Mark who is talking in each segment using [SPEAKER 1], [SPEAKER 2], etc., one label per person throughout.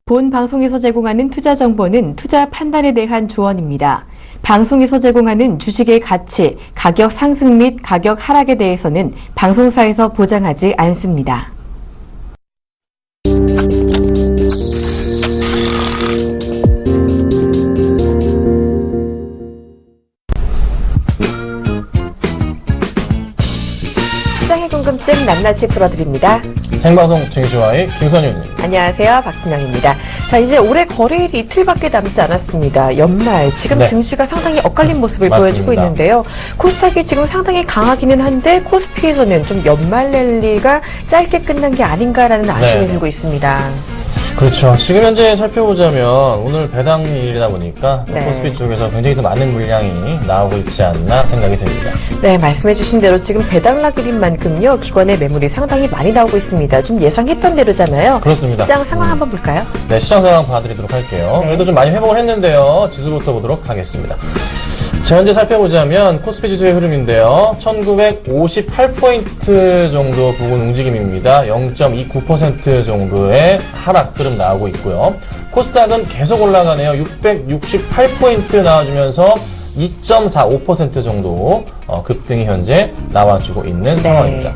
[SPEAKER 1] 본 방송에서 제공하는 투자 정보는 투자 판단에 대한 조언입니다. 방송에서 제공하는 주식의 가치, 가격 상승 및 가격 하락에 대해서는 방송사에서 보장하지 않습니다. 시장의 궁금증 낱낱이 풀어드립니다.
[SPEAKER 2] 생방송 증시와의 김선윤입니다.
[SPEAKER 1] 안녕하세요. 박진영입니다. 자, 이제 올해 거래일이 이틀밖에 남지 않았습니다. 연말, 지금
[SPEAKER 2] 네.
[SPEAKER 1] 증시가 상당히 엇갈린 모습을
[SPEAKER 2] 맞습니다.
[SPEAKER 1] 보여주고 있는데요. 코스닥이 지금 상당히 강하기는 한데 코스피에서는 좀 연말 랠리가 짧게 끝난 게 아닌가라는 아쉬움이
[SPEAKER 2] 네.
[SPEAKER 1] 들고 있습니다.
[SPEAKER 2] 그렇죠. 지금 현재 살펴보자면 오늘 배당일이다 보니까
[SPEAKER 1] 네.
[SPEAKER 2] 코스피 쪽에서 굉장히 더 많은 물량이 나오고 있지 않나 생각이 됩니다.
[SPEAKER 1] 네, 말씀해 주신 대로 지금 배당락일인 만큼요. 기관의 매물이 상당히 많이 나오고 있습니다. 좀 예상했던 대로잖아요.
[SPEAKER 2] 그렇습니다.
[SPEAKER 1] 시장 상황 한번 볼까요?
[SPEAKER 2] 네, 시장 상황 봐드리도록 할게요.
[SPEAKER 1] 네.
[SPEAKER 2] 그래도 좀 많이 회복을 했는데요. 지수부터 보도록 하겠습니다. 자, 현재 살펴보자면 코스피 지수의 흐름인데요. 1958포인트 정도 부근 움직임입니다. 0.29% 정도의 하락 흐름 나오고 있고요. 코스닥은 계속 올라가네요. 668포인트 나와주면서 2.45% 정도 급등이 현재 나와주고 있는 상황입니다.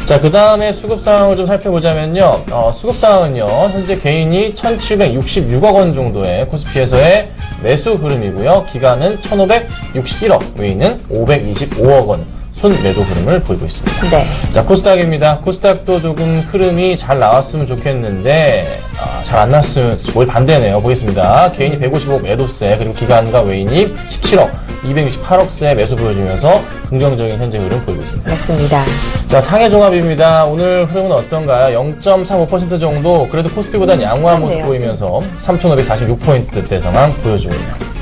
[SPEAKER 2] 자, 그 다음에 수급 상황을 좀 살펴보자면요. 수급 상황은요, 현재 개인이 1,766억 원 정도의 코스피에서의 매수 흐름이고요. 기간은 1,561억, 외인은 525억 원. 순매도 흐름을 보이고 있습니다.
[SPEAKER 1] 네.
[SPEAKER 2] 자, 코스닥입니다. 코스닥도 조금 흐름이 잘 나왔으면 좋겠는데, 잘 안 나왔으면 거의 반대네요. 보겠습니다. 개인이 155억 매도세, 그리고 기관과 외인이 17억, 268억세 매수 보여주면서 긍정적인 현재 흐름 보이고 있습니다.
[SPEAKER 1] 맞습니다.
[SPEAKER 2] 자, 상해 종합입니다. 오늘 흐름은 어떤가요? 0.35% 정도, 그래도 코스피보다는 양호한 모습
[SPEAKER 1] 괜찮네요.
[SPEAKER 2] 보이면서 3,546포인트대 상황 보여주고 있네요.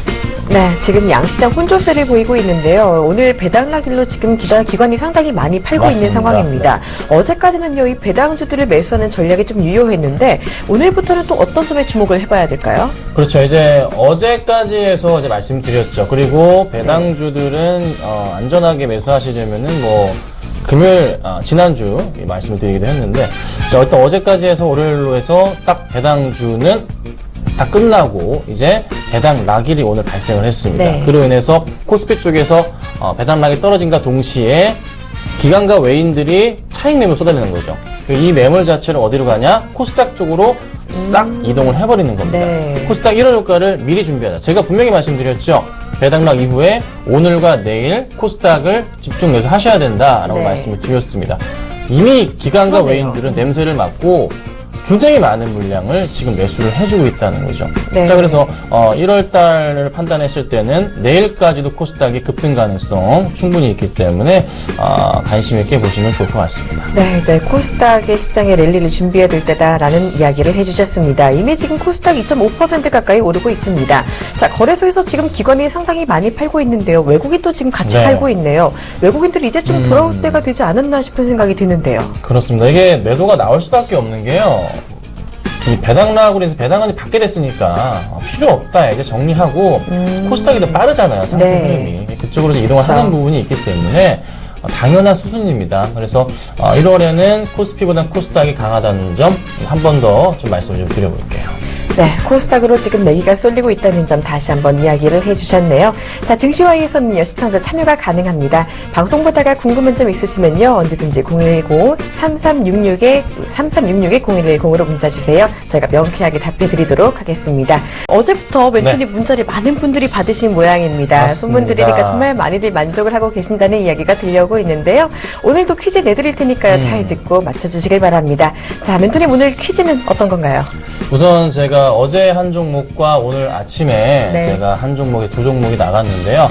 [SPEAKER 1] 네, 지금 양시장 혼조세를 보이고 있는데요. 오늘 배당락일로 지금 기관이 상당히 많이 팔고 있는
[SPEAKER 2] 맞습니다.
[SPEAKER 1] 상황입니다. 어제까지는요, 이 배당주들을 매수하는 전략이 좀 유효했는데 오늘부터는 또 어떤 점에 주목을 해봐야 될까요?
[SPEAKER 2] 그렇죠. 이제 어제까지 해서 이제 말씀드렸죠. 그리고 배당주들은 안전하게 매수하시려면은 금요일, 지난주 말씀을 드리기도 했는데, 자, 일단 어제까지 해서 월요일로 해서 딱 배당주는 다 끝나고 이제 배당 락일이 오늘 발생을 했습니다.
[SPEAKER 1] 네.
[SPEAKER 2] 그로 인해서 코스피 쪽에서 배당 락이 떨어진과 동시에 기관과 외인들이 차익 매물 쏟아내는 거죠. 이 매물 자체를 어디로 가냐? 코스닥 쪽으로 싹 이동을 해버리는 겁니다.
[SPEAKER 1] 네.
[SPEAKER 2] 코스닥 1월 효과를 미리 준비하자. 제가 분명히 말씀드렸죠. 배당락 이후에 오늘과 내일 코스닥을 집중 매수하셔야 된다라고
[SPEAKER 1] 네. 말씀을
[SPEAKER 2] 말씀을 드렸습니다. 이미 기관과
[SPEAKER 1] 그러네요.
[SPEAKER 2] 외인들은 냄새를 맡고 굉장히 많은 물량을 지금 매수를 해주고 있다는 거죠.
[SPEAKER 1] 네.
[SPEAKER 2] 자, 그래서 1월 달을 판단했을 때는 내일까지도 코스닥이 급등 가능성 충분히 있기 때문에 관심 있게 보시면 좋을 것 같습니다.
[SPEAKER 1] 네, 이제 코스닥의 시장의 랠리를 준비해야 될 때다라는 이야기를 해주셨습니다. 이미 지금 코스닥 2.5% 가까이 오르고 있습니다. 자, 거래소에서 지금 기관이 상당히 많이 팔고 있는데요. 외국인도 지금 같이
[SPEAKER 2] 네.
[SPEAKER 1] 팔고 있네요. 외국인들이 이제 좀 돌아올 때가 되지 않았나 싶은 생각이 드는데요.
[SPEAKER 2] 그렇습니다. 이게 매도가 나올 수밖에 없는 게요. 이 배당락으로 해서 배당안이 받게 됐으니까 필요 없다 이제 정리하고 코스닥이 더 빠르잖아요. 상승
[SPEAKER 1] 네.
[SPEAKER 2] 흐름이. 그쪽으로 이제 이동을
[SPEAKER 1] 그쵸.
[SPEAKER 2] 하는 부분이 있기 때문에 당연한 수순입니다. 그래서 1월에는 코스피보다 코스닥이 강하다는 점 한 번 더 좀 말씀을 좀 드려볼게요.
[SPEAKER 1] 네, 코스닥으로 지금 내기가 쏠리고 있다는 점 다시 한번 이야기를 해주셨네요. 자, 증시와이에서는요, 시청자 참여가 가능합니다. 방송 보다가 궁금한 점 있으시면요, 언제든지 010-3366-0110으로 문자 주세요. 저희가 명쾌하게 답해드리도록 하겠습니다. 어제부터 멘토님 문자를 많은 분들이 받으신 모양입니다.
[SPEAKER 2] 맞습니다.
[SPEAKER 1] 소문 들으니까 정말 많이들 만족을 하고 계신다는 이야기가 들려오고 있는데요. 오늘도 퀴즈 내드릴 테니까요, 잘 듣고 맞춰주시길 바랍니다. 자, 멘토님 오늘 퀴즈는 어떤 건가요?
[SPEAKER 2] 우선 제가 어제 한 종목과 오늘 아침에
[SPEAKER 1] 네.
[SPEAKER 2] 제가 한 종목에 두 종목이 나갔는데요.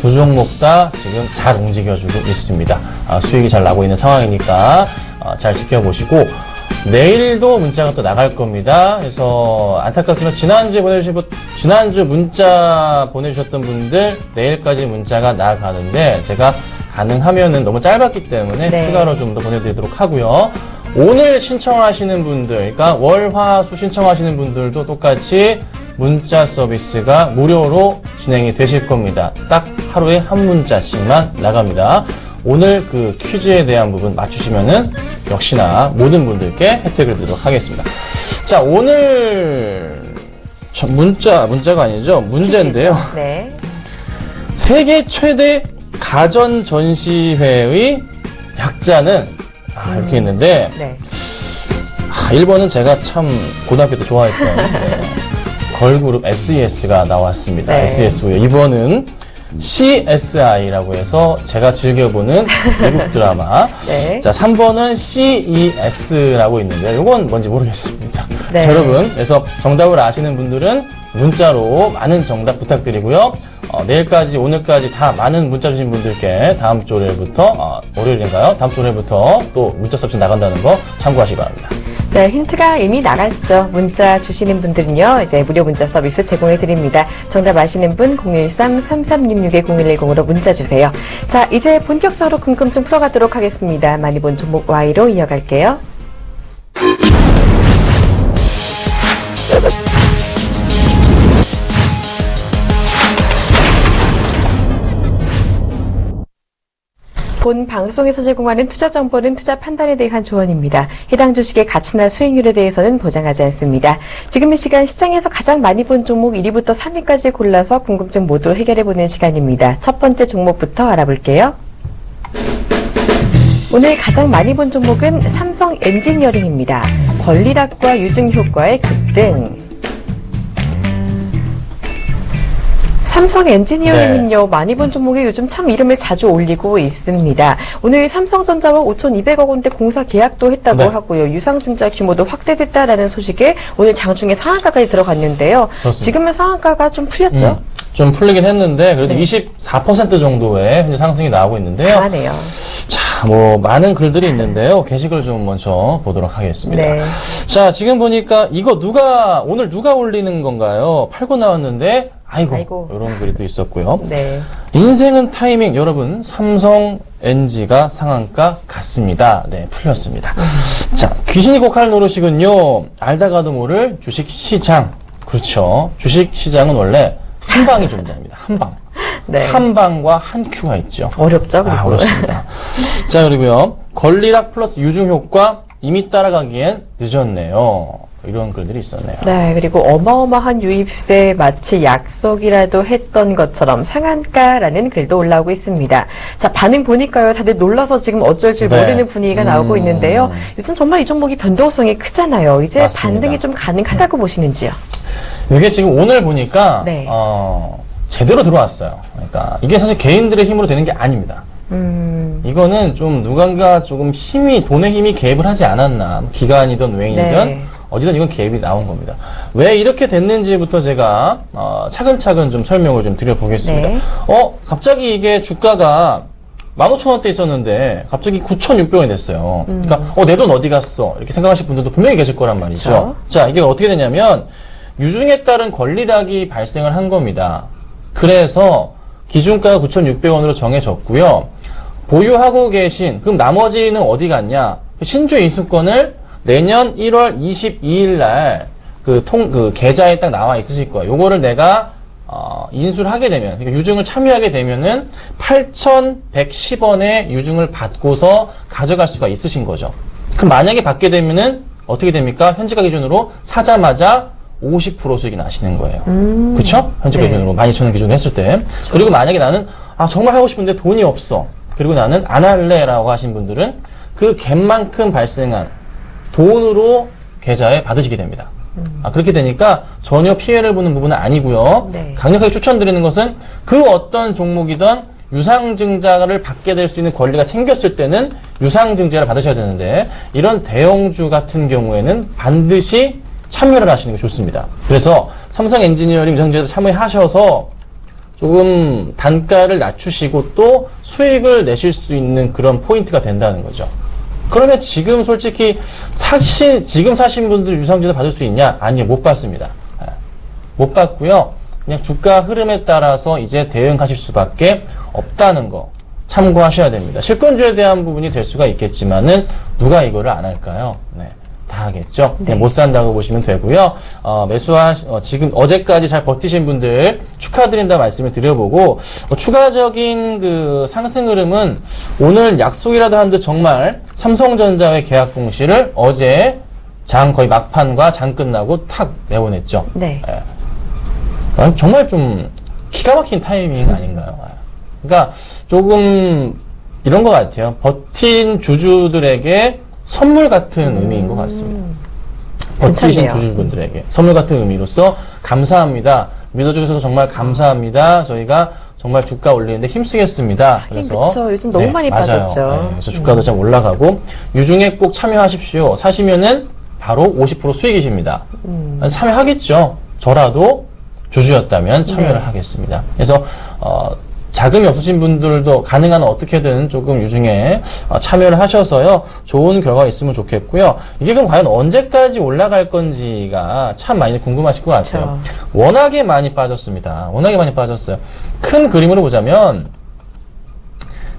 [SPEAKER 2] 두 종목 다 지금 잘 움직여주고 있습니다. 수익이 잘 나고 있는 상황이니까 잘 지켜보시고 내일도 문자가 또 나갈 겁니다. 그래서 안타깝지만 지난주 문자 보내주셨던 분들 내일까지 문자가 나가는데 제가 가능하면은 너무 짧았기 때문에
[SPEAKER 1] 네.
[SPEAKER 2] 추가로 좀 더 보내드리도록 하고요. 오늘 신청하시는 분들, 그러니까 월, 화, 수 신청하시는 분들도 똑같이 문자 서비스가 무료로 진행이 되실 겁니다. 딱 하루에 한 문자씩만 나갑니다. 오늘 그 퀴즈에 대한 부분 맞추시면은 역시나 모든 분들께 혜택을 드리도록 하겠습니다. 자, 오늘 문자가 아니죠. 문제인데요.
[SPEAKER 1] 네.
[SPEAKER 2] 세계 최대 가전 전시회의 약자는 이렇게 있는데
[SPEAKER 1] 네.
[SPEAKER 2] 1번은 제가 참 고등학교 때 좋아했던 걸그룹 SES가 나왔습니다.
[SPEAKER 1] 네.
[SPEAKER 2] SES고요. 2번은 CSI라고 해서 제가 즐겨보는 외국 드라마.
[SPEAKER 1] 네.
[SPEAKER 2] 자, 3번은 CES라고 있는데 이건 뭔지 모르겠습니다.
[SPEAKER 1] 네.
[SPEAKER 2] 자, 여러분, 그래서 정답을 아시는 분들은 문자로 많은 정답 부탁드리고요. 내일까지, 오늘까지 다 많은 문자 주신 분들께 다음 주 월요일부터, 월요일인가요? 다음 주 월요일부터 또 문자 서비스 나간다는 거 참고하시기 바랍니다.
[SPEAKER 1] 네, 힌트가 이미 나갔죠. 문자 주시는 분들은요, 이제 무료 문자 서비스 제공해 드립니다. 정답 아시는 분 013-3366-0110으로 문자 주세요. 자, 이제 본격적으로 궁금증 풀어가도록 하겠습니다. 많이 본 종목 Y로 이어갈게요. 본 방송에서 제공하는 투자 정보는 투자 판단에 대한 조언입니다. 해당 주식의 가치나 수익률에 대해서는 보장하지 않습니다. 지금 이 시간 시장에서 가장 많이 본 종목 1위부터 3위까지 골라서 궁금증 모두 해결해보는 시간입니다. 첫 번째 종목부터 알아볼게요. 오늘 가장 많이 본 종목은 삼성 엔지니어링입니다. 권리락과 유증 효과의 급등. 삼성 엔지니어링은요, 많이 본 종목에 요즘 참 이름을 자주 올리고 있습니다. 오늘 삼성전자와 5,200억 원대 공사 계약도 했다고 하고요. 유상증자 규모도 확대됐다라는 소식에 오늘 장중에 상한가까지 들어갔는데요. 그렇습니다. 지금은 상한가가 좀 풀렸죠?
[SPEAKER 2] 좀 풀리긴 했는데 그래도 24% 정도의 현재 상승이 나오고 있는데요.
[SPEAKER 1] 강하네요.
[SPEAKER 2] 자, 많은 글들이 있는데요. 게시글 좀 먼저 보도록 하겠습니다.
[SPEAKER 1] 네.
[SPEAKER 2] 자, 지금 보니까 이거 오늘 누가 올리는 건가요? 팔고 나왔는데 아이고. 이런 글이 또 있었고요.
[SPEAKER 1] 네.
[SPEAKER 2] 인생은 타이밍. 여러분, 삼성 NG가 상한가 갔습니다. 네, 풀렸습니다. 자, 귀신이 곡할 노릇이군요. 알다가도 모를 주식시장. 그렇죠. 주식시장은 원래 한 방이 존재합니다. 한 방.
[SPEAKER 1] 네.
[SPEAKER 2] 한 방과 한 큐가 있죠.
[SPEAKER 1] 어렵죠, 그리고.
[SPEAKER 2] 어렵습니다. 자, 그리고요. 권리락 플러스 유증 효과 이미 따라가기엔 늦었네요. 이런 글들이 있었네요.
[SPEAKER 1] 네, 그리고 어마어마한 유입세 마치 약속이라도 했던 것처럼 상한가라는 글도 올라오고 있습니다. 자, 반응 보니까요. 다들 놀라서 지금 어쩔 줄 모르는 분위기가 나오고 있는데요. 요즘 정말 이 종목이 변동성이 크잖아요. 이제
[SPEAKER 2] 맞습니다.
[SPEAKER 1] 반등이 좀 가능하다고 보시는지요?
[SPEAKER 2] 이게 지금 오늘 보니까
[SPEAKER 1] 네.
[SPEAKER 2] 제대로 들어왔어요. 그러니까 이게 사실 개인들의 힘으로 되는 게 아닙니다. 이거는 좀 누군가 조금 돈의 힘이 개입을 하지 않았나. 기관이든 외인이든
[SPEAKER 1] 네.
[SPEAKER 2] 어디든 이건 개입이 나온 겁니다. 왜 이렇게 됐는지부터 제가 차근차근 좀 설명을 좀 드려보겠습니다.
[SPEAKER 1] 네.
[SPEAKER 2] 갑자기 이게 주가가 15,000원대 있었는데 갑자기 9,600원이 됐어요. 그러니까 내 돈 어디 갔어? 이렇게 생각하실 분들도 분명히 계실 거란 말이죠.
[SPEAKER 1] 그렇죠.
[SPEAKER 2] 자, 이게 어떻게 되냐면 유증에 따른 권리락이 발생을 한 겁니다. 그래서 기준가가 9,600원으로 정해졌고요. 보유하고 계신, 그럼 나머지는 어디 갔냐? 신주 인수권을 내년 1월 22일 날 계좌에 딱 나와 있으실 거예요. 요거를 내가 인수를 하게 되면, 그러니까 유증을 참여하게 되면은 8,110원의 유증을 받고서 가져갈 수가 있으신 거죠. 그럼 만약에 받게 되면은 어떻게 됩니까? 현지가 기준으로 사자마자 50% 수익이 나시는 거예요. 그쵸? 현지가 기준으로 12,000원 기준으로 했을 때. 그렇죠. 그리고 만약에 나는 정말 하고 싶은데 돈이 없어. 그리고 나는 안 할래라고 하신 분들은 그 갭만큼 발생한 돈으로 계좌에 받으시게 됩니다. 그렇게 되니까 전혀 피해를 보는 부분은 아니고요.
[SPEAKER 1] 네.
[SPEAKER 2] 강력하게 추천드리는 것은 그 어떤 종목이든 유상증자를 받게 될 수 있는 권리가 생겼을 때는 유상증자를 받으셔야 되는데 이런 대형주 같은 경우에는 반드시 참여를 하시는 게 좋습니다. 그래서 삼성 엔지니어링 유상증자에 참여하셔서 조금 단가를 낮추시고 또 수익을 내실 수 있는 그런 포인트가 된다는 거죠. 그러면 지금 솔직히 지금 사신 분들 유상증자 받을 수 있냐? 아니요, 못 받습니다. 못 받고요. 그냥 주가 흐름에 따라서 이제 대응하실 수밖에 없다는 거 참고하셔야 됩니다. 실권주에 대한 부분이 될 수가 있겠지만은 누가 이거를 안 할까요? 네. 다 하겠죠.
[SPEAKER 1] 네.
[SPEAKER 2] 그냥 못 산다고 보시면 되고요. 지금 어제까지 잘 버티신 분들 축하드린다 말씀을 드려보고, 추가적인 그 상승 흐름은 오늘 약속이라도 한 듯 정말 삼성전자의 계약 공시를 어제 장 거의 막판과 장 끝나고 탁 내보냈죠.
[SPEAKER 1] 네.
[SPEAKER 2] 정말 좀 기가 막힌 타이밍 아닌가요? 그러니까 조금 이런 것 같아요. 버틴 주주들에게 선물 같은 의미인 것 같습니다. 버티신
[SPEAKER 1] 괜찮네요.
[SPEAKER 2] 주주분들에게 선물 같은 의미로서 감사합니다. 믿어주셔서 정말 감사합니다. 저희가 정말 주가 올리는데 힘쓰겠습니다.
[SPEAKER 1] 그래서 요즘 너무 많이
[SPEAKER 2] 맞아요.
[SPEAKER 1] 빠졌죠.
[SPEAKER 2] 그래서 주가도 좀 올라가고 유중에 꼭 참여하십시오. 사시면은 바로 50% 수익이십니다. 참여하겠죠. 저라도 주주였다면 참여를 하겠습니다. 그래서 자금이 없으신 분들도 가능한 어떻게든 조금 유중에 참여를 하셔서요. 좋은 결과가 있으면 좋겠고요. 이게 그럼 과연 언제까지 올라갈 건지가 참 많이 궁금하실 것 같아요.
[SPEAKER 1] 그렇죠.
[SPEAKER 2] 워낙에 많이 빠졌습니다. 워낙에 많이 빠졌어요. 큰 그림으로 보자면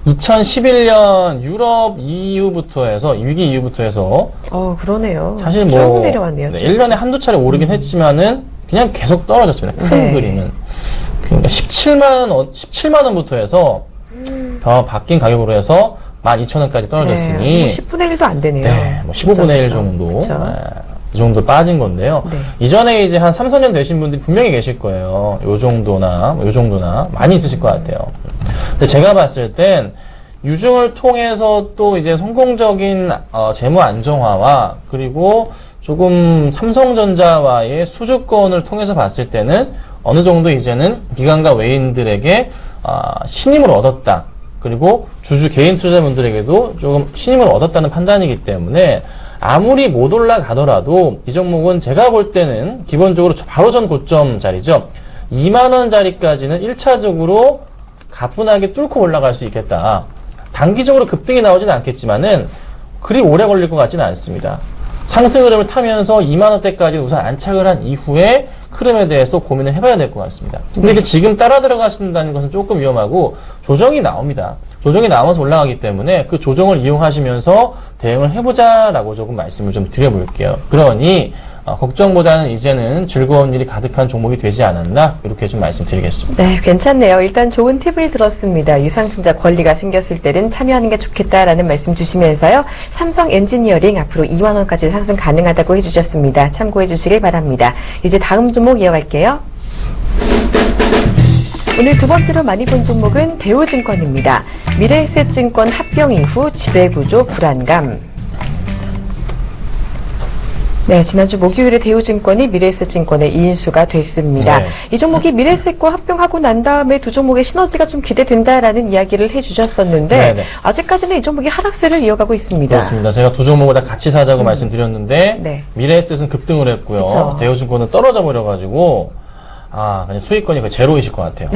[SPEAKER 2] 2011년 유럽 이후부터 해서 위기 이후부터 해서
[SPEAKER 1] 그러네요.
[SPEAKER 2] 사실
[SPEAKER 1] 쭉
[SPEAKER 2] 뭐
[SPEAKER 1] 내려왔네요.
[SPEAKER 2] 1년에 한두 차례 오르긴 했지만은 그냥 계속 떨어졌습니다. 큰
[SPEAKER 1] 네.
[SPEAKER 2] 그림은. 그러니까 17만 원부터 해서 더 바뀐 가격으로 해서 12,000원까지 떨어졌으니
[SPEAKER 1] 뭐 10분의 1도 안 되네요.
[SPEAKER 2] 네, 뭐 15분의 1 정도.
[SPEAKER 1] 그쵸.
[SPEAKER 2] 네, 이 정도 빠진 건데요.
[SPEAKER 1] 네.
[SPEAKER 2] 이전에 이제 한 3, 4년 되신 분들이 분명히 계실 거예요. 요 정도나 많이 있으실 것 같아요. 근데 제가 봤을 땐 유중을 통해서 또 이제 성공적인 재무 안정화와 그리고 조금 삼성전자와의 수주권을 통해서 봤을 때는 어느 정도 이제는 기관과 외인들에게 신임을 얻었다. 그리고 주주 개인 투자자분들에게도 조금 신임을 얻었다는 판단이기 때문에 아무리 못 올라가더라도 이 종목은 제가 볼 때는 기본적으로 바로 전 고점 자리죠. 2만원짜리까지는 1차적으로 가뿐하게 뚫고 올라갈 수 있겠다. 단기적으로 급등이 나오진 않겠지만은 그리 오래 걸릴 것 같지는 않습니다. 상승 흐름을 타면서 2만원대까지 우선 안착을 한 이후에 흐름에 대해서 고민을 해봐야 될 것 같습니다. 근데 이제 지금 따라 들어가신다는 것은 조금 위험하고 조정이 나옵니다. 조정이 나오면서 올라가기 때문에 그 조정을 이용하시면서 대응을 해보자라고 조금 말씀을 좀 드려볼게요. 그러니 걱정보다는 이제는 즐거운 일이 가득한 종목이 되지 않았나 이렇게 좀 말씀드리겠습니다.
[SPEAKER 1] 네, 괜찮네요. 일단 좋은 팁을 들었습니다. 유상증자 권리가 생겼을 때는 참여하는 게 좋겠다라는 말씀 주시면서요. 삼성 엔지니어링 앞으로 2만 원까지 상승 가능하다고 해주셨습니다. 참고해 주시길 바랍니다. 이제 다음 종목 이어갈게요. 오늘 두 번째로 많이 본 종목은 대우증권입니다. 미래에셋증권 합병 이후 지배구조 불안감. 네, 지난주 목요일에 대우증권이 미래에셋증권의 2인수가 됐습니다.
[SPEAKER 2] 네.
[SPEAKER 1] 이 종목이 미래에셋과 합병하고 난 다음에 두 종목의 시너지가 좀 기대된다라는 이야기를 해주셨었는데
[SPEAKER 2] 네네.
[SPEAKER 1] 아직까지는 이 종목이 하락세를 이어가고 있습니다.
[SPEAKER 2] 그렇습니다. 제가 두 종목을 다 같이 사자고 말씀드렸는데
[SPEAKER 1] 네.
[SPEAKER 2] 미래에셋은 급등을 했고요.
[SPEAKER 1] 그쵸.
[SPEAKER 2] 대우증권은 떨어져 버려가지고 그냥 수익권이 거의 제로이실 것 같아요.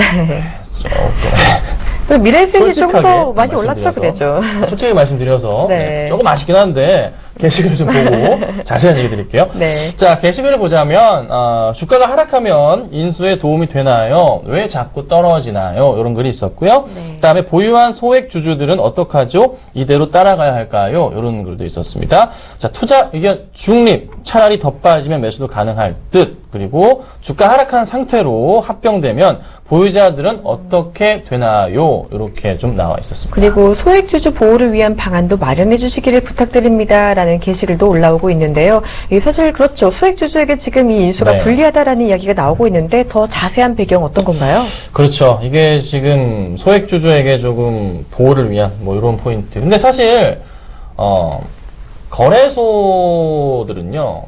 [SPEAKER 2] 조금
[SPEAKER 1] 미래에셋이 조금 더
[SPEAKER 2] 솔직하게
[SPEAKER 1] 많이 올랐죠,
[SPEAKER 2] 말씀드려서.
[SPEAKER 1] 그래죠?
[SPEAKER 2] 솔직히 말씀드려서
[SPEAKER 1] 네.
[SPEAKER 2] 조금 아쉽긴 한데 게시글 좀 보고 자세한 얘기 드릴게요.
[SPEAKER 1] 네.
[SPEAKER 2] 자, 게시글을 보자면 주가가 하락하면 인수에 도움이 되나요? 왜 자꾸 떨어지나요? 이런 글이 있었고요.
[SPEAKER 1] 네.
[SPEAKER 2] 그다음에 보유한 소액 주주들은 어떡하죠? 이대로 따라가야 할까요? 이런 글도 있었습니다. 자, 투자 의견 중립. 차라리 더 빠지면 매수도 가능할 듯. 그리고 주가 하락한 상태로 합병되면 보유자들은 어떻게 되나요? 이렇게 좀 나와 있었습니다.
[SPEAKER 1] 그리고 소액주주 보호를 위한 방안도 마련해 주시기를 부탁드립니다라는 게시글도 올라오고 있는데요. 이 사실 그렇죠. 소액주주에게 지금 이 인수가
[SPEAKER 2] 네.
[SPEAKER 1] 불리하다라는 이야기가 나오고 있는데 더 자세한 배경 어떤 건가요?
[SPEAKER 2] 그렇죠. 이게 지금 소액주주에게 조금 보호를 위한 뭐 이런 포인트. 근데 사실 거래소들은요.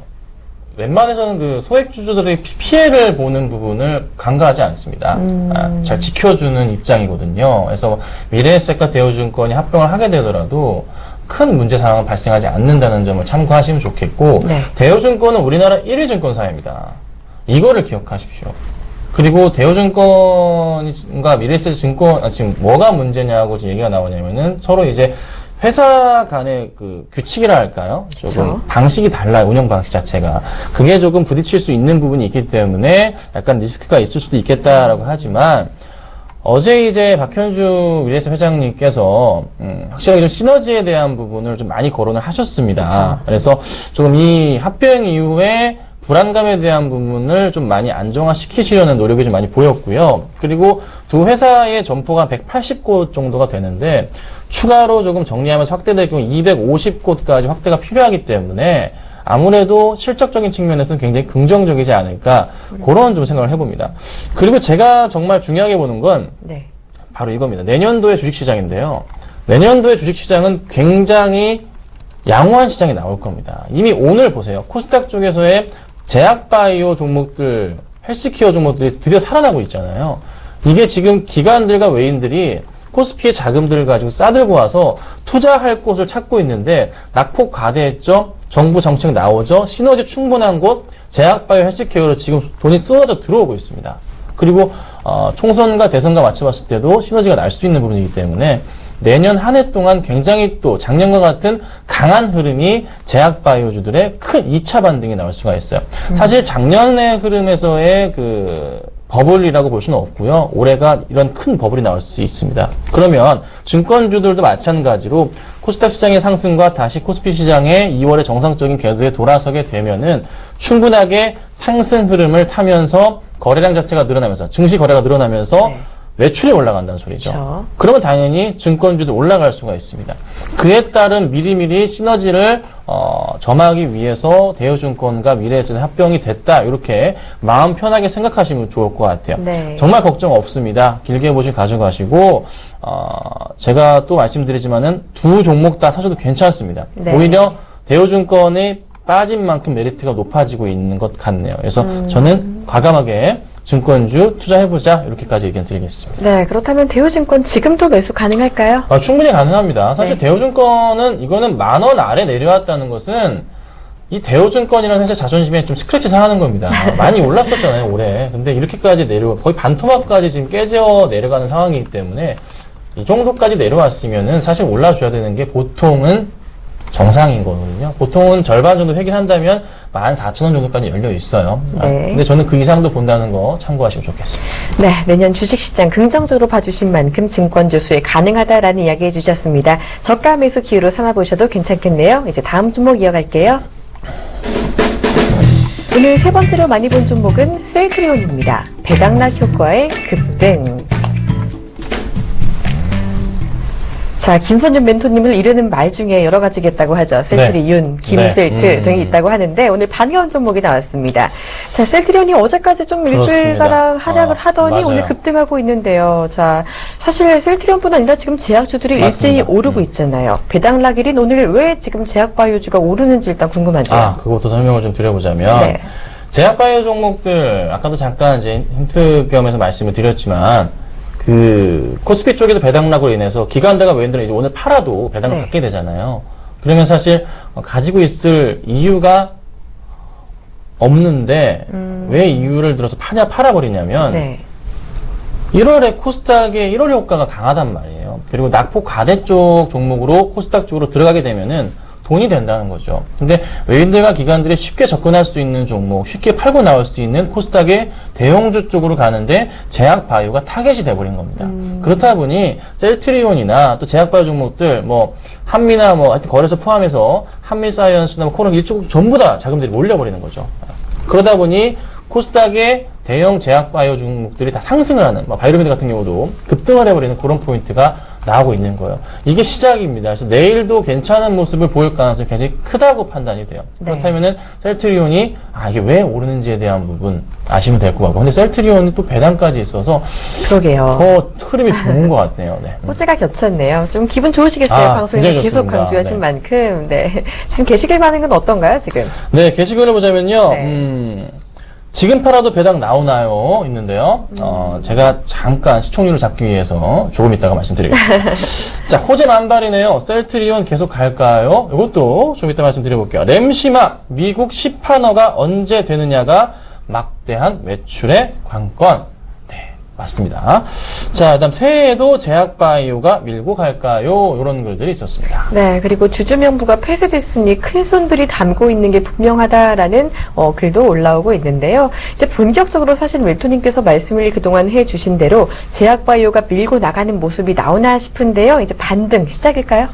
[SPEAKER 2] 웬만해서는 그 소액주주들의 피해를 보는 부분을 간과하지 않습니다. 잘 지켜주는 입장이거든요. 그래서 미래에셋과 대우증권이 합병을 하게 되더라도 큰 문제 상황은 발생하지 않는다는 점을 참고하시면 좋겠고
[SPEAKER 1] 네.
[SPEAKER 2] 대우증권은 우리나라 1위 증권사입니다. 이거를 기억하십시오. 그리고 대우증권과 미래에셋증권 지금 뭐가 문제냐고 지금 얘기가 나오냐면은 서로 이제 회사 간의 그 규칙이라 할까요? 조금
[SPEAKER 1] 그쵸.
[SPEAKER 2] 방식이 달라요. 운영 방식 자체가. 그게 조금 부딪힐 수 있는 부분이 있기 때문에 약간 리스크가 있을 수도 있겠다라고 하지만 어제 이제 박현주 미래에셋 회장님께서 확실하게 좀 시너지에 대한 부분을 좀 많이 거론을 하셨습니다.
[SPEAKER 1] 그쵸.
[SPEAKER 2] 그래서 조금 이 합병 이후에 불안감에 대한 부분을 좀 많이 안정화시키시려는 노력이 좀 많이 보였고요. 그리고 두 회사의 점포가 180곳 정도가 되는데 추가로 조금 정리하면서 확대될 경우 250곳까지 확대가 필요하기 때문에 아무래도 실적적인 측면에서는 굉장히 긍정적이지 않을까 그런 좀 생각을 해봅니다. 그리고 제가 정말 중요하게 보는 건
[SPEAKER 1] 네.
[SPEAKER 2] 바로 이겁니다. 내년도의 주식시장인데요. 내년도의 주식시장은 굉장히 양호한 시장이 나올 겁니다. 이미 오늘 보세요. 코스닥 쪽에서의 제약바이오 종목들, 헬스케어 종목들이 드디어 살아나고 있잖아요. 이게 지금 기관들과 외인들이 코스피의 자금들을 가지고 싸들고 와서 투자할 곳을 찾고 있는데 낙폭 과대했죠. 정부 정책 나오죠. 시너지 충분한 곳 제약바이오 헬스케어로 지금 돈이 쏟아져 들어오고 있습니다. 그리고 총선과 대선과 맞춰봤을 때도 시너지가 날 수 있는 부분이기 때문에 내년 한 해 동안 굉장히 또 작년과 같은 강한 흐름이 제약바이오주들의 큰 2차 반등이 나올 수가 있어요. 사실 작년의 흐름에서의 그 버블이라고 볼 수는 없고요. 올해가 이런 큰 버블이 나올 수 있습니다. 그러면 증권주들도 마찬가지로 코스닥 시장의 상승과 다시 코스피 시장의 2월의 정상적인 궤도에 돌아서게 되면은 충분하게 상승 흐름을 타면서 거래량 자체가 늘어나면서 증시 거래가 늘어나면서
[SPEAKER 1] 네.
[SPEAKER 2] 매출이 올라간다는 소리죠.
[SPEAKER 1] 그렇죠.
[SPEAKER 2] 그러면 당연히 증권주도 올라갈 수가 있습니다. 그에 따른 미리미리 시너지를 점하기 위해서 대우증권과 미래에셋의 합병이 됐다. 이렇게 마음 편하게 생각하시면 좋을 것 같아요.
[SPEAKER 1] 네.
[SPEAKER 2] 정말 걱정 없습니다. 길게 보시 가져가시고 제가 또 말씀드리지만은 두 종목 다 사셔도 괜찮습니다.
[SPEAKER 1] 네.
[SPEAKER 2] 오히려 대우증권이 빠진 만큼 메리트가 높아지고 있는 것 같네요. 그래서 저는 과감하게 증권주 투자해보자 이렇게까지 의견 드리겠습니다.
[SPEAKER 1] 네, 그렇다면 대우증권 지금도 매수 가능할까요?
[SPEAKER 2] 충분히 가능합니다. 사실
[SPEAKER 1] 네.
[SPEAKER 2] 대우증권은 이거는 10,000원 아래 내려왔다는 것은 이 대우증권이라는 회사 자존심에 좀 스크래치 상하는 겁니다. 많이 올랐었잖아요 올해. 근데 이렇게까지 거의 반토막까지 지금 깨져 내려가는 상황이기 때문에 이 정도까지 내려왔으면은 사실 올라줘야 되는 게 보통은 정상인 거거든요. 보통은 절반 정도 획일한다면 14,000원 정도까지 열려 있어요.
[SPEAKER 1] 네.
[SPEAKER 2] 근데 저는 그 이상도 본다는 거 참고하시면 좋겠습니다.
[SPEAKER 1] 네, 내년 주식시장 긍정적으로 봐주신 만큼 증권주 수에 가능하다라는 이야기 해주셨습니다. 저가 매수 기회로 삼아보셔도 괜찮겠네요. 이제 다음 종목 이어갈게요. 오늘 세 번째로 많이 본 종목은 셀트리온입니다. 배당락 효과의 급등. 자, 김선준 멘토님을 이르는 말 중에 여러 가지가 있다고 하죠. 셀트리온, 김셀트 등이 있다고 하는데 오늘 반가운 종목이 나왔습니다. 자, 셀트리온이 어제까지 좀 일주일가량 하락을 하더니
[SPEAKER 2] 맞아요.
[SPEAKER 1] 오늘 급등하고 있는데요. 자, 사실 셀트리온뿐 아니라 지금 제약주들이
[SPEAKER 2] 맞습니다.
[SPEAKER 1] 일제히 오르고 있잖아요. 배당락일인 오늘 왜 지금 제약바이오주가 오르는지 일단 궁금한데요.
[SPEAKER 2] 그것도 설명을 좀 드려보자면
[SPEAKER 1] 네.
[SPEAKER 2] 제약바이오 종목들 아까도 잠깐 이제 힌트 겸해서 말씀을 드렸지만 그 코스피 쪽에서 배당락으로 인해서 기관들과 외인들은 이제 오늘 팔아도 배당을
[SPEAKER 1] 네.
[SPEAKER 2] 받게 되잖아요. 그러면 사실 가지고 있을 이유가 없는데 왜 이유를 들어서 팔아버리냐면
[SPEAKER 1] 네.
[SPEAKER 2] 1월에 코스닥의 1월 효과가 강하단 말이에요. 그리고 낙폭 과대 쪽 종목으로 코스닥 쪽으로 들어가게 되면은 돈이 된다는 거죠. 근데 외인들과 기관들이 쉽게 접근할 수 있는 종목, 쉽게 팔고 나올 수 있는 코스닥의 대형주 쪽으로 가는데 제약바이오가 타겟이 돼버린 겁니다. 그렇다 보니 셀트리온이나 또 제약바이오 종목들, 뭐 한미나 뭐 하여튼 거래소 포함해서 한미사이언스나 뭐 코론 이쪽 전부 다 자금들이 몰려버리는 거죠. 그러다 보니 코스닥의 대형 제약바이오 종목들이 다 상승을 하는, 바이오로미드 같은 경우도 급등을 해버리는 그런 포인트가 나오고 있는 거예요. 이게 시작입니다. 그래서 내일도 괜찮은 모습을 보일 가능성이 굉장히 크다고 판단이 돼요.
[SPEAKER 1] 네.
[SPEAKER 2] 그렇다면은 셀트리온이 이게 왜 오르는지에 대한 부분 아시면 될 것 같고, 근데 셀트리온이 또 배당까지 있어서
[SPEAKER 1] 그러게요.
[SPEAKER 2] 더 흐름이 좋은 것 같네요. 네.
[SPEAKER 1] 호재가 겹쳤네요. 좀 기분 좋으시겠어요. 방송에서
[SPEAKER 2] 굉장히
[SPEAKER 1] 계속
[SPEAKER 2] 좋습니다.
[SPEAKER 1] 강조하신
[SPEAKER 2] 네.
[SPEAKER 1] 만큼. 네. 지금 게시글 반응은 어떤가요, 지금?
[SPEAKER 2] 네, 게시글을 보자면요.
[SPEAKER 1] 네.
[SPEAKER 2] 지금 팔아도 배당 나오나요? 있는데요. 제가 잠깐 시청률을 잡기 위해서 조금 이따가 말씀드리겠습니다. 자, 호재 만발이네요. 셀트리온 계속 갈까요? 이것도 좀 이따 말씀드려볼게요. 램시막 미국 10판어가 언제 되느냐가 막대한 매출의 관건. 네, 맞습니다. 자, 그다음 새해에도 제약바이오가 밀고 갈까요? 이런 글들이 있었습니다.
[SPEAKER 1] 네, 그리고 주주명부가 폐쇄됐으니 큰 손들이 담고 있는 게 분명하다라는 글도 올라오고 있는데요. 이제 본격적으로 사실 웰토님께서 말씀을 그동안 해주신 대로 제약바이오가 밀고 나가는 모습이 나오나 싶은데요. 이제 반등 시작일까요?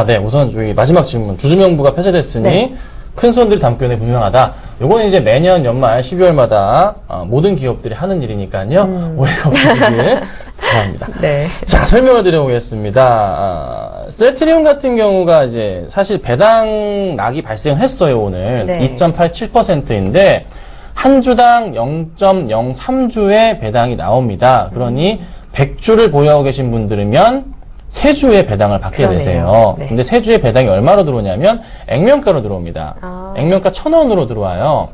[SPEAKER 2] 네. 우선 여기 마지막 질문. 주주명부가 폐쇄됐으니
[SPEAKER 1] 네.
[SPEAKER 2] 큰 손들이 담고 있는 게 분명하다. 요거는 이제 매년 연말 12월마다 모든 기업들이 하는 일이니까요. 오해가 없으시길 바랍니다.
[SPEAKER 1] 네.
[SPEAKER 2] 자, 설명을 드려보겠습니다. 셀트리온 같은 경우가 이제 사실 배당락이 발생했어요, 오늘.
[SPEAKER 1] 네.
[SPEAKER 2] 2.87%인데, 한 주당 0.03주의 배당이 나옵니다. 그러니 100주를 보유하고 계신 분들이면 3주의 배당을 받게
[SPEAKER 1] 그러네요.
[SPEAKER 2] 되세요.
[SPEAKER 1] 네.
[SPEAKER 2] 근데 3주의 배당이 얼마로 들어오냐면 액면가로 들어옵니다. 액면가 1,000원으로 들어와요.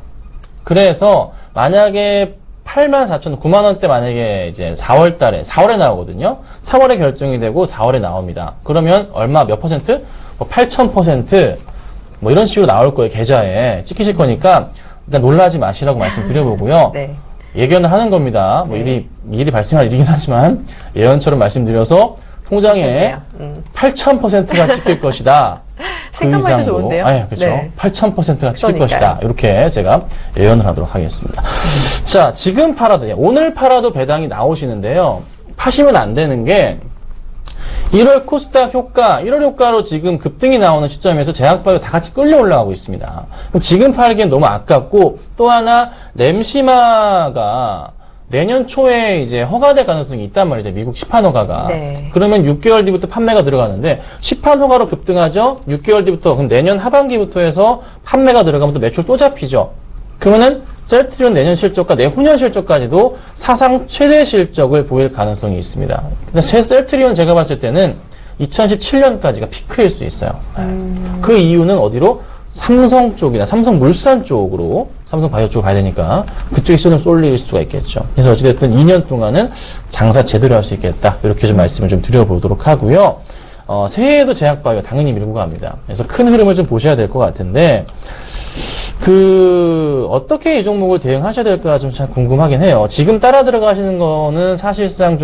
[SPEAKER 2] 그래서 만약에 84,000원, 9만원대 만약에 이제 4월에 나오거든요. 4월에 결정이 되고 4월에 나옵니다. 그러면 얼마, 몇 퍼센트? 뭐 8,000%, 뭐 이런 식으로 나올 거예요, 계좌에. 찍히실 거니까 일단 놀라지 마시라고 말씀드려보고요.
[SPEAKER 1] 네.
[SPEAKER 2] 예견을 하는 겁니다. 뭐 일이 발생할 일이긴 하지만 예언처럼 말씀드려서 통장에 8,000%가 찍힐 것이다.
[SPEAKER 1] 생각만 해도 좋은데요?
[SPEAKER 2] 아, 그렇죠.
[SPEAKER 1] 네.
[SPEAKER 2] 8,000%가 찍힐
[SPEAKER 1] 그러니까요.
[SPEAKER 2] 것이다. 이렇게 제가 예언을 하도록 하겠습니다. 자, 지금 오늘 팔아도 배당이 나오시는데요. 파시면 안 되는 게 1월 코스닥 효과, 1월 효과로 지금 급등이 나오는 시점에서 제약바이오 다 같이 끌려 올라가고 있습니다. 그럼 지금 팔기엔 너무 아깝고, 또 하나 렘시마가 내년 초에 이제 허가될 가능성이 있단 말이죠. 미국 시판 허가가.
[SPEAKER 1] 네.
[SPEAKER 2] 그러면 6개월 뒤부터 판매가 들어가는데 시판 허가로 급등하죠. 6개월 뒤부터 그럼 내년 하반기부터 해서 판매가 들어가면 또 매출 또 잡히죠. 그러면은 셀트리온 내년 실적과 내후년 실적까지도 사상 최대 실적을 보일 가능성이 있습니다. 근데 셀트리온 제가 봤을 때는 2017년까지가 피크일 수 있어요. 그 이유는 어디로? 삼성 쪽이나 삼성물산 쪽으로, 삼성바이오 쪽으로 가야 되니까 그쪽에 좀 쏠릴 수가 있겠죠. 그래서 어찌됐든 2년 동안은 장사 제대로 할 수 있겠다. 이렇게 좀 말씀을 좀 드려보도록 하고요. 새해에도 제약바이오 당연히 밀고 갑니다. 그래서 큰 흐름을 좀 보셔야 될 것 같은데, 어떻게 이 종목을 대응하셔야 될까 좀 참 궁금하긴 해요. 지금 따라 들어가시는 거는 사실상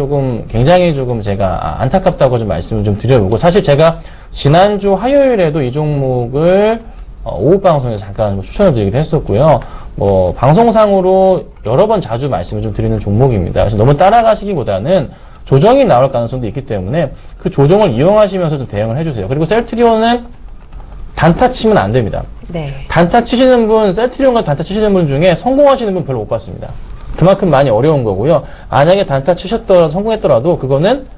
[SPEAKER 2] 굉장히 제가 안타깝다고 좀 말씀을 좀 드려보고, 사실 제가 지난주 화요일에도 이 종목을 오후 방송에서 잠깐 추천을 드리기도 했었고요. 방송상으로 여러 번 자주 말씀을 좀 드리는 종목입니다. 그래서 너무 따라가시기보다는 조정이 나올 가능성도 있기 때문에 그 조정을 이용하시면서 좀 대응을 해주세요. 그리고 셀트리온은 단타 치면 안 됩니다.
[SPEAKER 1] 네.
[SPEAKER 2] 단타 치시는 분, 셀트리온과 단타 치시는 분 중에 성공하시는 분 별로 못 봤습니다. 그만큼 많이 어려운 거고요. 만약에 단타 치셨더라도 성공했더라도 그거는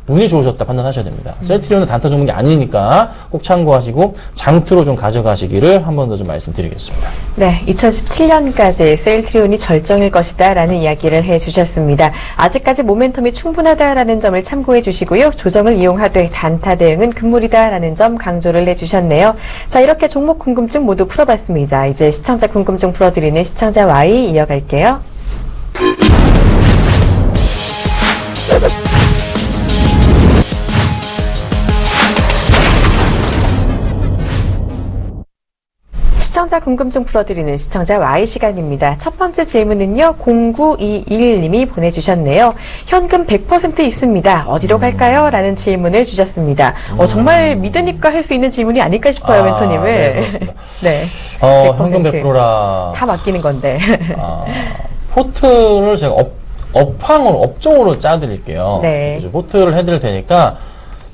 [SPEAKER 2] 운이 좋으셨다 판단하셔야 됩니다. 셀트리온은 단타 종목이 아니니까 꼭 참고하시고 장투로 좀 가져가시기를 한 번 더 좀 말씀드리겠습니다.
[SPEAKER 1] 네, 2017년까지 셀트리온이 절정일 것이다 라는 이야기를 해주셨습니다. 아직까지 모멘텀이 충분하다라는 점을 참고해 주시고요. 조정을 이용하되 단타 대응은 금물이다라는 점 강조를 해주셨네요. 자, 이렇게 종목 궁금증 모두 풀어봤습니다. 이제 시청자 궁금증 풀어드리는 시청자 Y 이어갈게요. 시청자 궁금증 풀어드리는 시청자 Y 시간입니다. 첫 번째 질문은요. 0921님이 보내주셨네요. 현금 100% 있습니다. 어디로 갈까요? 라는 질문을 주셨습니다. 정말 믿으니까 할 수 있는 질문이 아닐까 싶어요, 멘토님을.
[SPEAKER 2] 네, 그렇습니다.
[SPEAKER 1] 네.
[SPEAKER 2] 현금 100%라.
[SPEAKER 1] 다 맡기는 건데.
[SPEAKER 2] 포트를 제가 업종으로 짜드릴게요.
[SPEAKER 1] 네.
[SPEAKER 2] 포트를 해드릴 테니까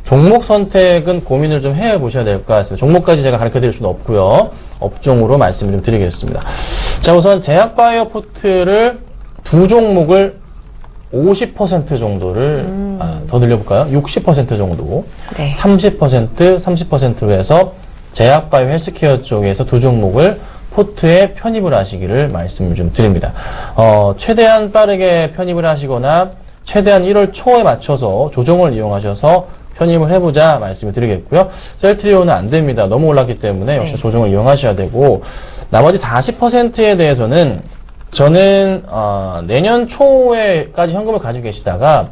[SPEAKER 2] 종목 선택은 고민을 좀 해보셔야 될 것 같습니다. 종목까지 제가 가르쳐 드릴 수는 없고요. 업종으로 말씀을 좀 드리겠습니다. 자, 우선 제약바이오 포트를 두 종목을 50% 정도를 더 늘려볼까요? 60% 정도.
[SPEAKER 1] 네.
[SPEAKER 2] 30%로 해서 제약바이오 헬스케어 쪽에서 두 종목을 포트에 편입을 하시기를 말씀을 좀 드립니다. 최대한 빠르게 편입을 하시거나 최대한 1월 초에 맞춰서 조정을 이용하셔서 편입을 해보자 말씀을 드리겠고요. 셀트리온은 안 됩니다. 너무 올랐기 때문에 역시 조정을 이용하셔야 되고, 나머지 40%에 대해서는 저는 내년 초에까지 현금을 가지고 계시다가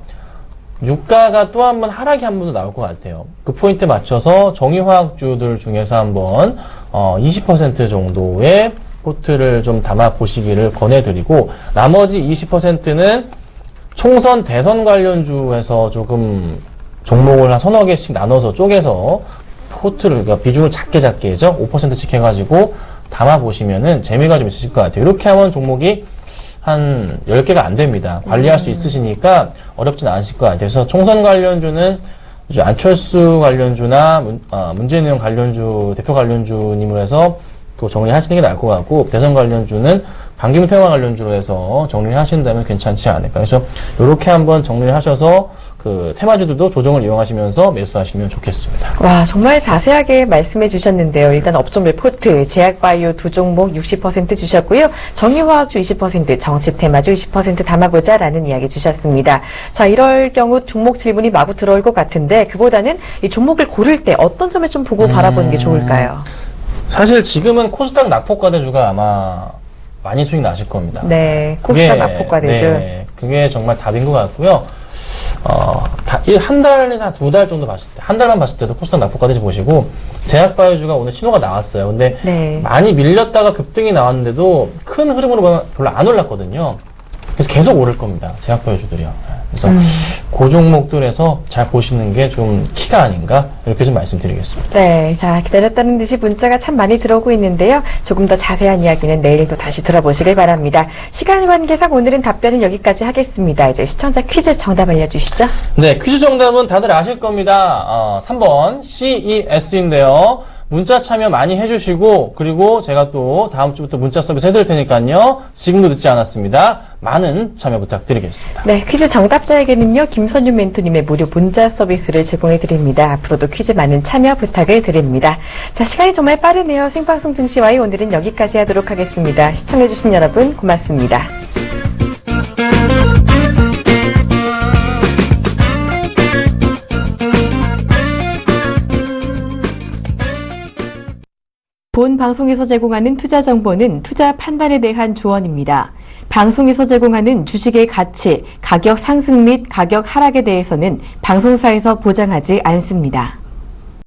[SPEAKER 2] 유가가 또 한 번 하락이 한 번 더 나올 것 같아요. 그 포인트에 맞춰서 정유화학주들 중에서 한번 20% 정도의 포트를 좀 담아 보시기를 권해드리고, 나머지 20%는 총선 대선 관련주에서 조금 종목을 한 서너 개씩 나눠서 쪼개서 포트를, 그러니까 비중을 작게 해서 5%씩 해가지고 담아보시면은 재미가 좀 있으실 것 같아요. 이렇게 하면 종목이 한 10개가 안 됩니다. 관리할 수 있으시니까 어렵진 않으실 것 같아요. 그래서 총선 관련주는 이제 안철수 관련주나 문재인 의원 관련주, 대표 관련주님으로 해서 그 정리하시는 게 나을 것 같고, 대선 관련주는 반기문 테마 관련주로 해서 정리를 하신다면 괜찮지 않을까. 그래서 이렇게 한번 정리를 하셔서 그 테마주들도 조정을 이용하시면서 매수하시면 좋겠습니다.
[SPEAKER 1] 와, 정말 자세하게 말씀해 주셨는데요. 일단 업종 레포트, 제약바이오 두 종목 60% 주셨고요. 정유화학주 20%, 정치 테마주 20% 담아보자라는 이야기 주셨습니다. 자, 이럴 경우 종목 질문이 마구 들어올 것 같은데 그보다는 이 종목을 고를 때 어떤 점을 좀 보고 바라보는 게 좋을까요?
[SPEAKER 2] 사실 지금은 코스닥 낙폭과대주가 아마 많이 수익 나실 겁니다.
[SPEAKER 1] 네, 코스닥 낙폭과대주.
[SPEAKER 2] 네, 그게 정말 답인 것 같고요. 한 달이나 두 달 정도 봤을 때, 한 달만 봤을 때도 코스닥 낙폭과대주 보시고, 제약바이오주가 오늘 신호가 나왔어요. 근데
[SPEAKER 1] 네.
[SPEAKER 2] 많이 밀렸다가 급등이 나왔는데도 큰 흐름으로 별로 안 올랐거든요. 그래서 계속 오를 겁니다. 제약바이오주들이요. 그래서 그 종목들에서 잘 보시는 게 좀 키가 아닌가 이렇게 좀 말씀드리겠습니다.
[SPEAKER 1] 네, 자, 기다렸다는 듯이 문자가 참 많이 들어오고 있는데요. 조금 더 자세한 이야기는 내일 또 다시 들어보시길 바랍니다. 시간 관계상 오늘은 답변은 여기까지 하겠습니다. 이제 시청자 퀴즈 정답 알려주시죠.
[SPEAKER 2] 네, 퀴즈 정답은 다들 아실 겁니다. 3번 CES인데요. 문자 참여 많이 해주시고, 그리고 제가 또 다음 주부터 문자 서비스 해드릴 테니까요. 지금도 늦지 않았습니다. 많은 참여 부탁드리겠습니다.
[SPEAKER 1] 네, 퀴즈 정답자에게는요, 김선유 멘토님의 무료 문자 서비스를 제공해드립니다. 앞으로도 퀴즈 많은 참여 부탁을 드립니다. 자, 시간이 정말 빠르네요. 생방송 증시와의 오늘은 여기까지 하도록 하겠습니다. 시청해주신 여러분 고맙습니다. 본 방송에서 제공하는 투자 정보는 투자 판단에 대한 조언입니다. 방송에서 제공하는 주식의 가치, 가격 상승 및 가격 하락에 대해서는 방송사에서 보장하지 않습니다.